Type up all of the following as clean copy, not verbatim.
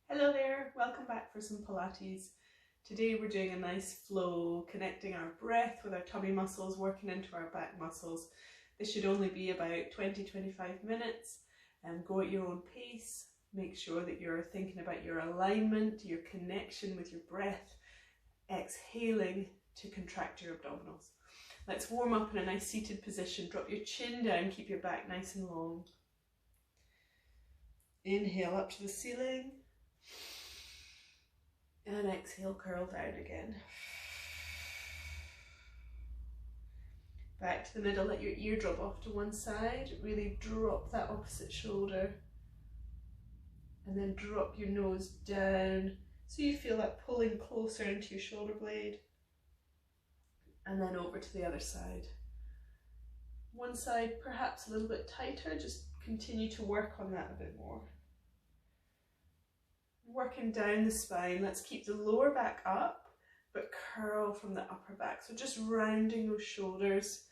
Hello there, welcome back for some Pilates. Today we're doing a nice flow, connecting our breath with our tummy muscles, working into our back muscles. This should only be about 20-25 minutes and go at your own pace. Make sure that you're thinking about your alignment, your connection with your breath, exhaling to contract your abdominals. Let's warm up in a nice seated position. Drop your chin down, keep your back nice and long. Inhale up to the ceiling. And exhale, curl down again. Back to the middle, let your ear drop off to one side. Really drop that opposite shoulder. And then drop your nose down so you feel that pulling closer into your shoulder blade. And then over to the other side. One side perhaps a little bit tighter, just continue to work on that a bit more. Working down the spine, let's keep the lower back up, but curl from the upper back. So just rounding those shoulders,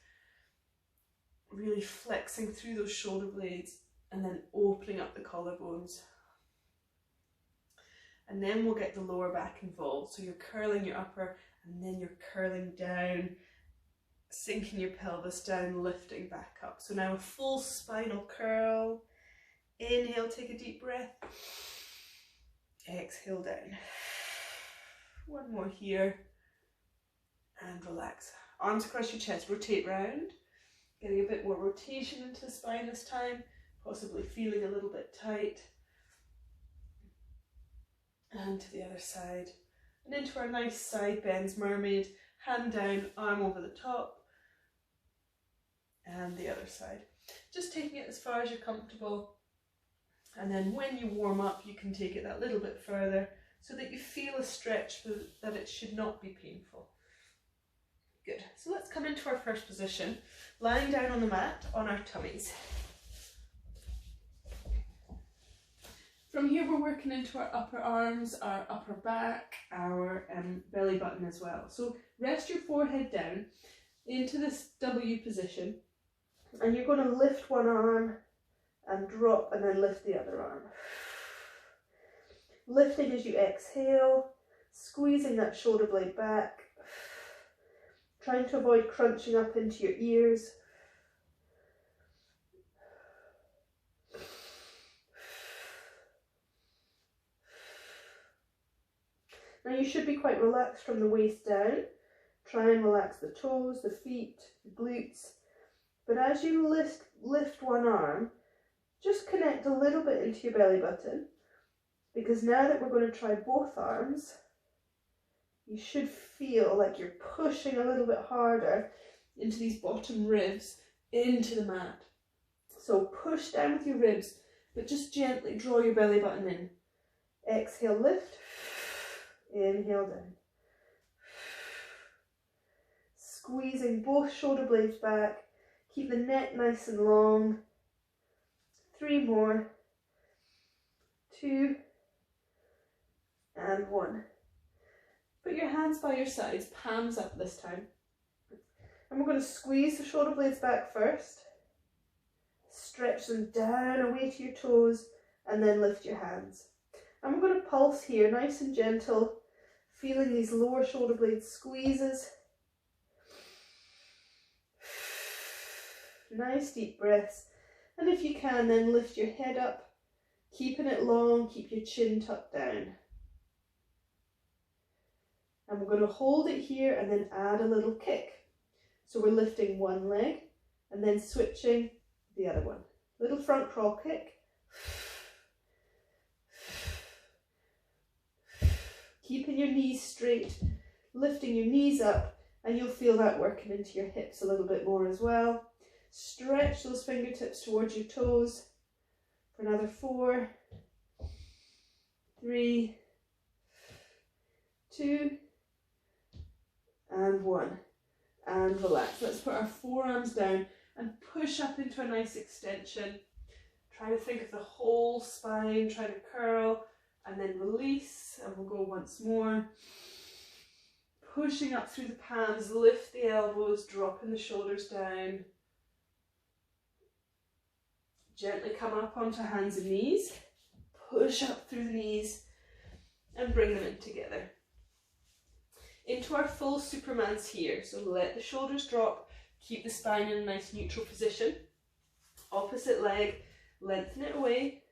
really flexing through those shoulder blades, and then opening up the collarbones. And then we'll get the lower back involved. So you're curling your upper, and then you're curling down, sinking your pelvis down, lifting back up. So now a full spinal curl. Inhale, take a deep breath. Exhale down. One more here. And relax. Arms across your chest, rotate round. Getting a bit more rotation into the spine this time. Possibly feeling a little bit tight. And to the other side. And into our nice side bends, mermaid. Hand down, arm over the top. And the other side. Just taking it as far as you're comfortable. And then when you warm up, you can take it that little bit further so that you feel a stretch, but that it should not be painful. Good. So let's come into our first position, lying down on the mat on our tummies. From here, we're working into our upper arms, our upper back, our belly button as well. So rest your forehead down into this W position, and you're going to lift one arm and drop, and then lift the other arm. Lifting as you exhale, squeezing that shoulder blade back, trying to avoid crunching up into your ears. Now you should be quite relaxed from the waist down. Try and relax the toes, the feet, the glutes. But as you lift one arm, just connect a little bit into your belly button, because now that we're going to try both arms, you should feel like you're pushing a little bit harder into these bottom ribs, into the mat. So push down with your ribs, but just gently draw your belly button in. Exhale, lift. Inhale, down. Squeezing both shoulder blades back. Keep the neck nice and long. 3 more, 2, and 1. Put your hands by your sides, palms up this time. And we're going to squeeze the shoulder blades back first. Stretch them down away to your toes, and then lift your hands. And we're going to pulse here, nice and gentle, feeling these lower shoulder blade squeezes. Nice deep breaths. And if you can, then lift your head up, keeping it long, keep your chin tucked down. And we're going to hold it here and then add a little kick. So we're lifting one leg and then switching the other one. Little front crawl kick. Keeping your knees straight, lifting your knees up, and you'll feel that working into your hips a little bit more as well. Stretch those fingertips towards your toes for another 4, 3, 2, and 1. And relax. Let's put our forearms down and push up into a nice extension. Try to think of the whole spine, try to curl, and then release, and we'll go once more. Pushing up through the palms, lift the elbows, dropping the shoulders down. Gently come up onto hands and knees, push up through the knees, and bring them in together. Into our full Supermans here. So let the shoulders drop, keep the spine in a nice neutral position. Opposite leg, lengthen it away,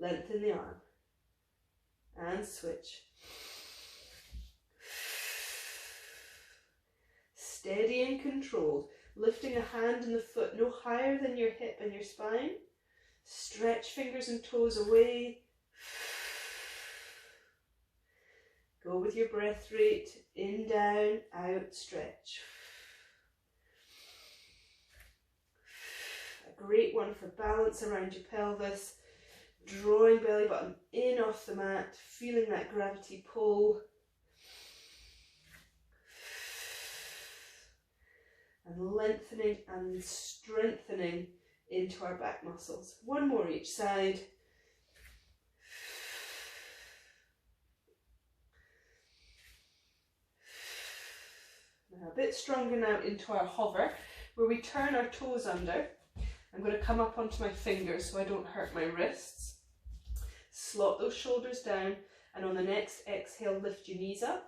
lengthen the arm, and switch. Steady and controlled, lifting a hand and the foot no higher than your hip and your spine. Stretch fingers and toes away. Go with your breath rate, in, down, out, stretch. A great one for balance around your pelvis, drawing belly button in off the mat, feeling that gravity pull. And lengthening and strengthening into our back muscles. One more each side. Now a bit stronger now into our hover, where we turn our toes under. I'm going to come up onto my fingers so I don't hurt my wrists. Slot those shoulders down, and on the next exhale, lift your knees up.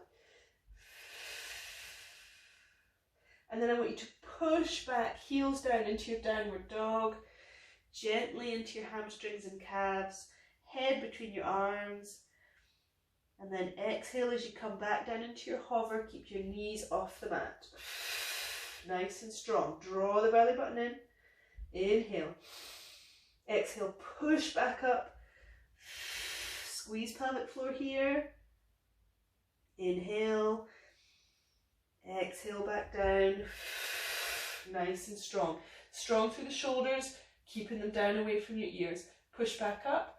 And then I want you to push back, heels down into your downward dog, gently into your hamstrings and calves, head between your arms. And then exhale as you come back down into your hover, keep your knees off the mat. Nice and strong. Draw the belly button in. Inhale. Exhale, push back up. Squeeze pelvic floor here. Inhale. Exhale back down. Nice and strong. Strong through the shoulders, keeping them down away from your ears. Push back up.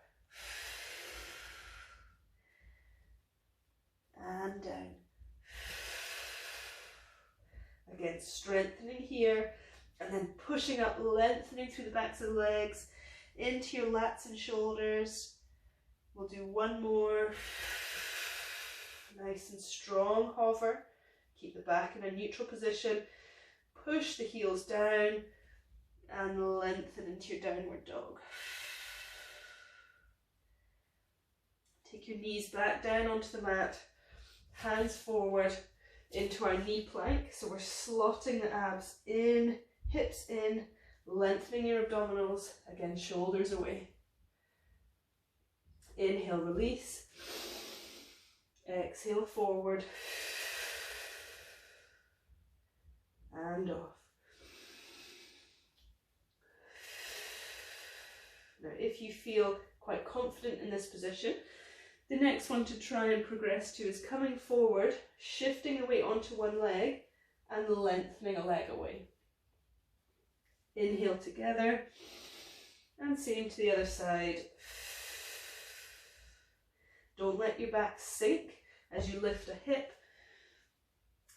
And down. Again, strengthening here, and then pushing up, lengthening through the backs of the legs, into your lats and shoulders. We'll do one more. Nice and strong hover. Keep the back in a neutral position. Push the heels down and lengthen into your downward dog. Take your knees back down onto the mat. Hands forward into our knee plank. So we're slotting the abs in, hips in, lengthening your abdominals. Again, shoulders away. Inhale, release. Exhale, forward. And off. Now, if you feel quite confident in this position, the next one to try and progress to is coming forward, shifting the weight onto one leg and lengthening a leg away. Inhale together, and same to the other side. Don't let your back sink as you lift a hip.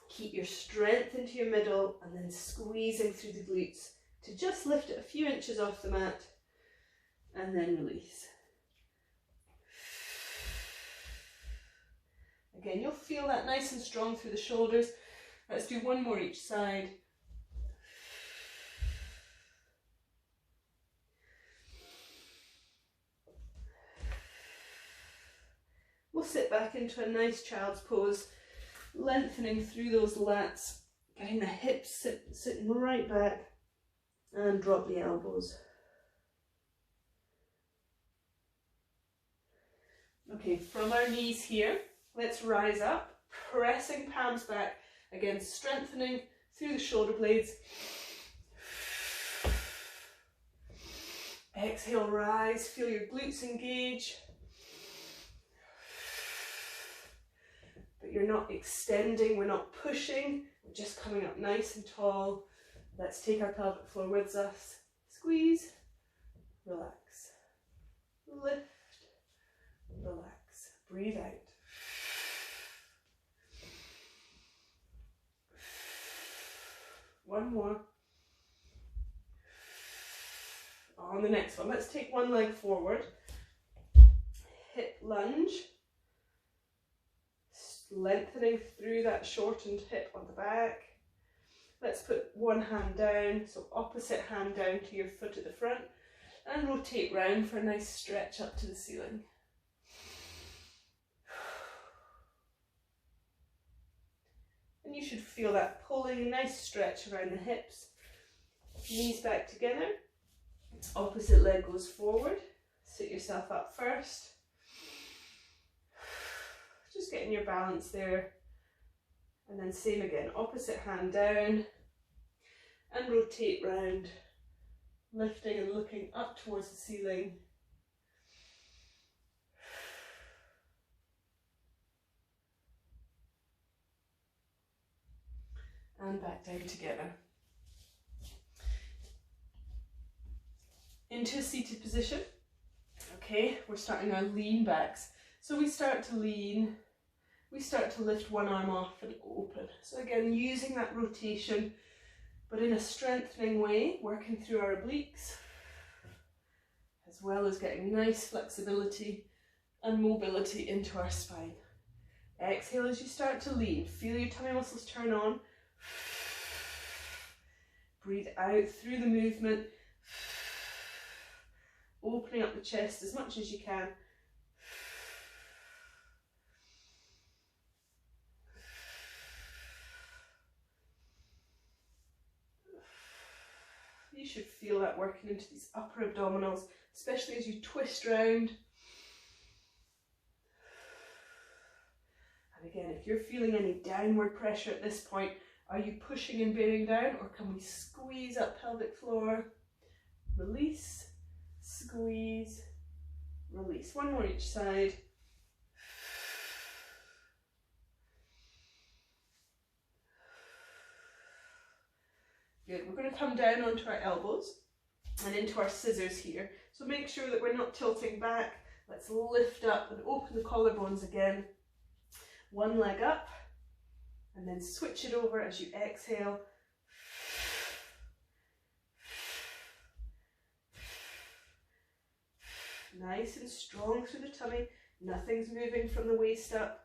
Keep your strength into your middle and then squeezing through the glutes to just lift it a few inches off the mat and then release. Again, you'll feel that nice and strong through the shoulders. Let's do one more each side. We'll sit back into a nice child's pose, lengthening through those lats, getting the hips sitting right back, and drop the elbows. Okay, from our knees here, let's rise up, pressing palms back, again strengthening through the shoulder blades. Exhale, rise, feel your glutes engage. But you're not extending, we're not pushing, we're just coming up nice and tall. Let's take our pelvic floor with us. Squeeze, relax, lift, relax, breathe out. One more. On the next one, let's take one leg forward. Hip lunge. Lengthening through that shortened hip on the back. Let's put one hand down, so opposite hand down to your foot at the front, and rotate round for a nice stretch up to the ceiling. And you should feel that pulling, nice stretch around the hips. Knees back together. Opposite leg goes forward. Sit yourself up first. Just getting your balance there. And then same again, opposite hand down. And rotate round. Lifting and looking up towards the ceiling. And back down together. Into a seated position. Okay, we're starting our lean backs. So we start to lean, we start to lift one arm off and open. So again, using that rotation, but in a strengthening way, working through our obliques, as well as getting nice flexibility and mobility into our spine. Exhale as you start to lean. Feel your tummy muscles turn on. Breathe out through the movement. Opening up the chest as much as you can. You should feel that working into these upper abdominals, especially as you twist round. And again, if you're feeling any downward pressure at this point, are you pushing and bearing down, or can we squeeze up pelvic floor? Release, squeeze, release. One more each side. Good. We're going to come down onto our elbows and into our scissors here. So make sure that we're not tilting back. Let's lift up and open the collarbones again. One leg up. And then switch it over as you exhale. Nice and strong through the tummy. Nothing's moving from the waist up.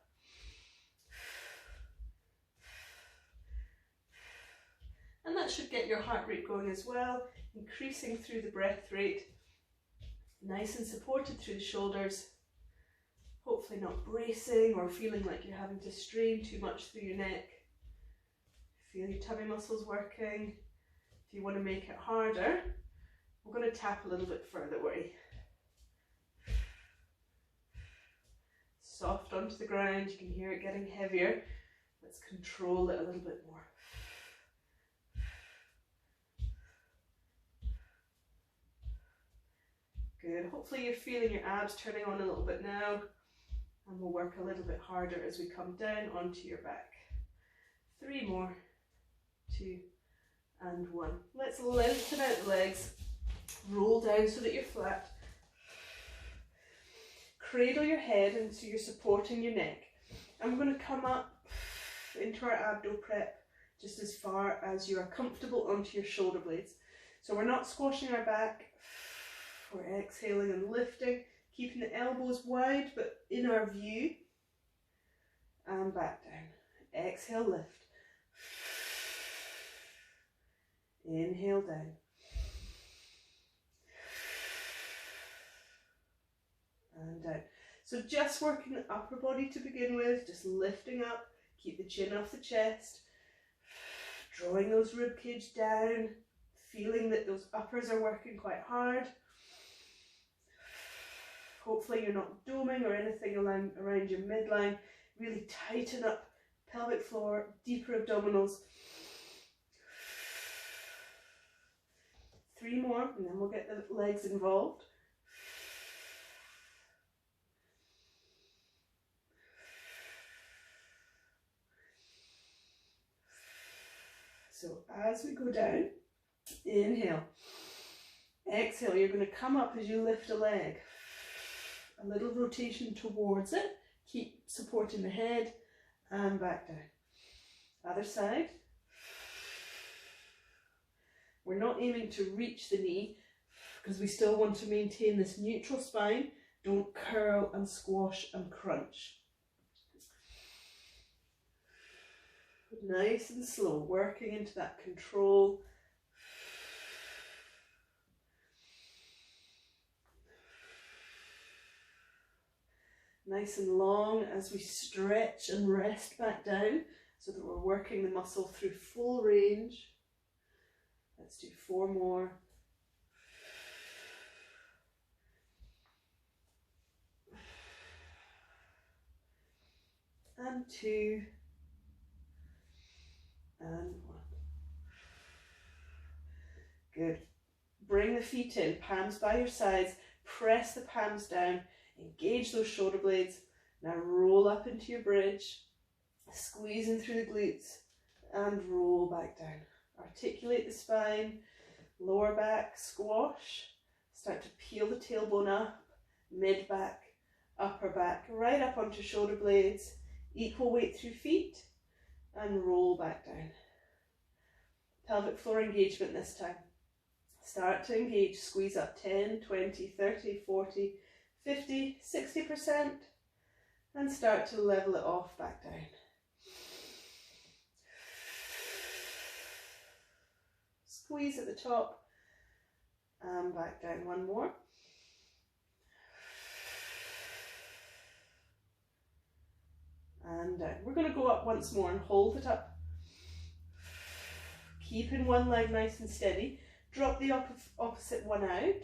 And that should get your heart rate going as well, increasing through the breath rate. Nice and supported through the shoulders. Hopefully not bracing or feeling like you're having to strain too much through your neck. Feel your tummy muscles working. If you want to make it harder, we're going to tap a little bit further away. Soft onto the ground, you can hear it getting heavier. Let's control it a little bit more. Good. Hopefully you're feeling your abs turning on a little bit now. And we'll work a little bit harder as we come down onto your back. 3 more, 2 and 1. Let's lengthen out the legs. Roll down so that you're flat. Cradle your head and so you're supporting your neck. And we're going to come up into our abdo prep just as far as you are comfortable onto your shoulder blades. So we're not squashing our back. We're exhaling and lifting. Keeping the elbows wide but in our view, and back down. Exhale, lift. Inhale down. And down. So just working the upper body to begin with, just lifting up, keep the chin off the chest, drawing those rib cage down, feeling that those uppers are working quite hard. Hopefully you're not doming or anything around your midline. Really tighten up pelvic floor, deeper abdominals. 3 more and then we'll get the legs involved. So as we go down, inhale. Exhale, you're going to come up as you lift a leg. A little rotation towards it. Keep supporting the head and back down. Other side. We're not aiming to reach the knee because we still want to maintain this neutral spine. Don't curl and squash and crunch. Nice and slow, working into that control. Nice and long as we stretch and rest back down. so that we're working the muscle through full range. Let's do 4 more. And 2. And 1. Good. Bring the feet in, palms by your sides, press the palms down, engage those shoulder blades. Now roll up into your bridge, squeezing through the glutes, and roll back down. Articulate the spine, lower back, squash. Start to peel the tailbone up, mid back, upper back, right up onto shoulder blades. Equal weight through feet, and roll back down. Pelvic floor engagement this time. Start to engage, squeeze up 10, 20, 30, 40, 50, 60%, and start to level it off back down. Squeeze at the top, and back down. 1 more. And down. We're going to go up once more and hold it up. Keeping one leg nice and steady. Drop the opposite one out.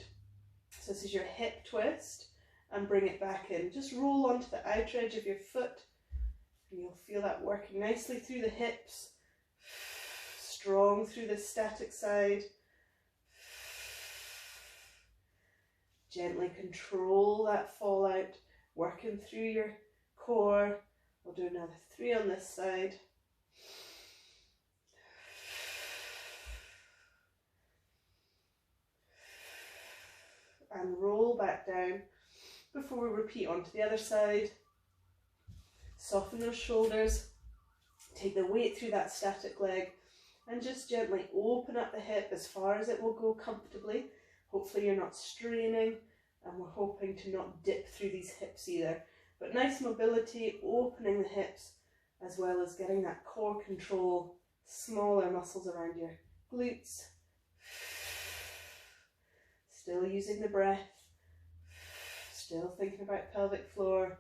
So this is your hip twist, and bring it back in. Just roll onto the outer edge of your foot, and you'll feel that working nicely through the hips. Strong through the static side. Gently control that fallout, working through your core. We'll do another 3 on this side. And roll back down before we repeat onto the other side. Soften those shoulders. Take the weight through that static leg and just gently open up the hip as far as it will go comfortably. Hopefully you're not straining, and we're hoping to not dip through these hips either. But nice mobility, opening the hips, as well as getting that core control, smaller muscles around your glutes. Still using the breath, still thinking about pelvic floor.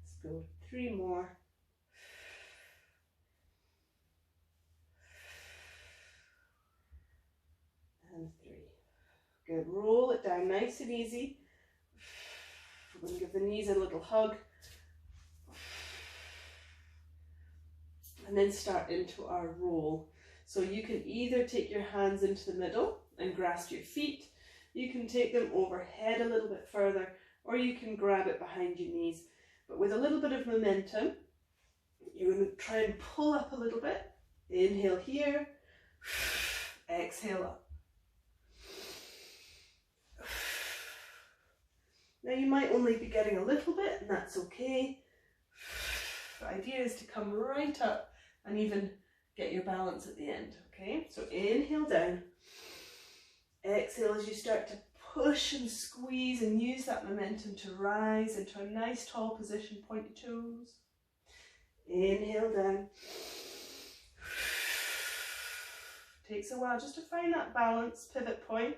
Let's go 3 more. And 3. Good, roll it down nice and easy. We're going to give the knees a little hug. And then start into our roll. So you can either take your hands into the middle and grasp your feet. You can take them overhead a little bit further, or you can grab it behind your knees. But with a little bit of momentum, you're going to try and pull up a little bit. Inhale here, exhale up. Now you might only be getting a little bit, and that's okay. The idea is to come right up and even get your balance at the end, okay? So inhale down. Exhale as you start to push and squeeze and use that momentum to rise into a nice tall position, point your toes. Inhale down. Takes a while just to find that balance, pivot point.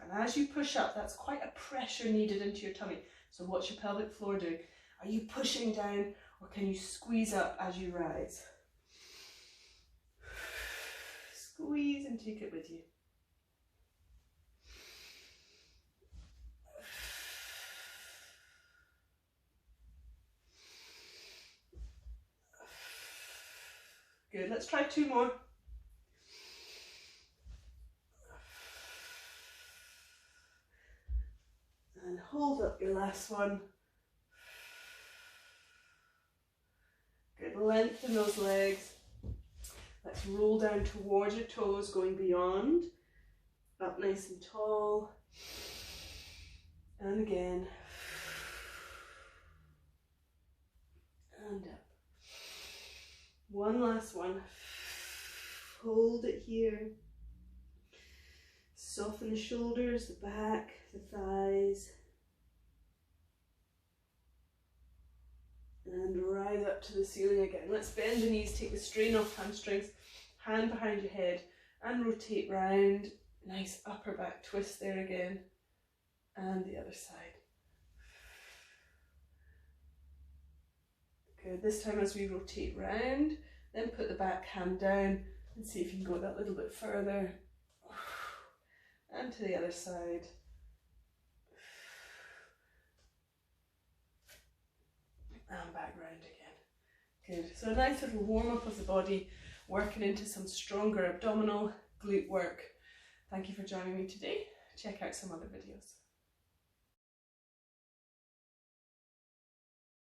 And as you push up, that's quite a pressure needed into your tummy. So what's your pelvic floor doing? Are you pushing down, or can you squeeze up as you rise? Squeeze and take it with you. Good, let's try 2 more. And hold up your last one. Good, lengthen those legs. Let's roll down towards your toes, going beyond. Up nice and tall. And again. And up. One last one. Hold it here. Soften the shoulders, the back, the thighs. And rise up to the ceiling again. Let's bend the knees, take the strain off hamstrings, hand behind your head, and rotate round. Nice upper back twist there again. And the other side. Good. This time as we rotate round, then put the back hand down and see if you can go that little bit further. And to the other side. And back round again. Good. So a nice little warm up of the body, working into some stronger abdominal glute work. Thank you for joining me today. Check out some other videos.